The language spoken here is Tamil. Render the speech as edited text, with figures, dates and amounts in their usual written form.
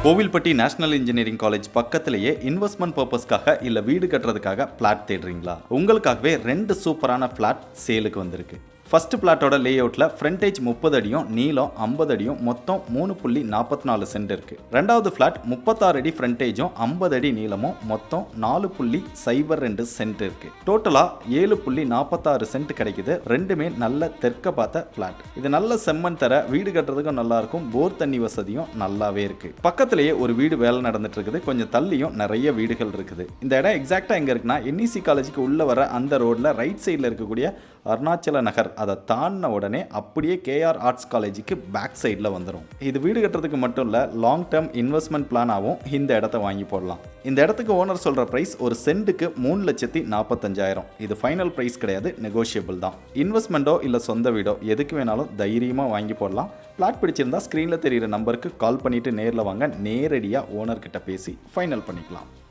கோவில்பட்டி நேஷனல் இன்ஜினியரிங் காலேஜ் பக்கத்திலேயே இன்வெஸ்ட்மெண்ட் பர்பஸ்க்காக இல்ல வீடு கட்டுறதுக்காக பிளாட் தேடுறீங்களா? உங்களுக்காகவே 2 சூப்பரான பிளாட் சேலுக்கு வந்திருக்கு. ஃபர்ஸ்ட் பிளாட்டோட லே அவுட்ல ஃப்ரண்டேஜ் 30 அடியும் நீளம் 50 அடியும் மொத்தம் 3.44 சென்ட் இருக்கு. ரெண்டாவது பிளாட் 36 அடி ஃப்ரண்டேஜும் 50 அடி நீளமும் மொத்தம் 4.02 சென்ட் இருக்கு. டோட்டலா 7.46 சென்ட் கிடைக்குது. ரெண்டுமே நல்ல தெற்க பார்த்த பிளாட். இது நல்ல செம்மண் தர, வீடு கட்டுறதுக்கும் நல்லா இருக்கும், போர் தண்ணி வசதியும் நல்லாவே இருக்கு. பக்கத்திலேயே ஒரு வீடு வேலை நடந்துட்டு இருக்குது. கொஞ்சம் தள்ளியும் நிறைய வீடுகள் இருக்குது. இந்த இடம் எக்ஸாக்டா எங்க இருக்குன்னா என்இசி காலேஜுக்கு உள்ள வர அந்த ரோட்ல ரைட் சைட்ல இருக்கக்கூடிய அருணாச்சல நகர் அதை தாண்டின உடனே அப்படியே கேஆர் ஆர்ட்ஸ் காலேஜுக்கு பேக் சைடில் வந்துடும். இது வீடு கட்டுறதுக்கு மட்டும் இல்லை, லாங் டேர்ம் இன்வெஸ்ட்மெண்ட் பிளானாகவும் இந்த இடத்த வாங்கி போடலாம். இந்த இடத்துக்கு ஓனர் சொல்கிற ப்ரைஸ் ஒரு சென்ட்டுக்கு 3,45,000. இது ஃபைனல் ப்ரைஸ் கிடையாது, நெகோஷியபிள் தான். இன்வெஸ்ட்மெண்ட்டோ இல்லை சொந்த வீடோ எதுக்கு வேணாலும் தைரியமாக வாங்கி போடலாம். பிளாட் பிடிச்சிருந்தா ஸ்க்ரீனில் தெரிகிற நம்பருக்கு கால் பண்ணிவிட்டு நேரில் வாங்க. நேரடியாக ஓனர்கிட்ட பேசி ஃபைனல் பண்ணிக்கலாம்.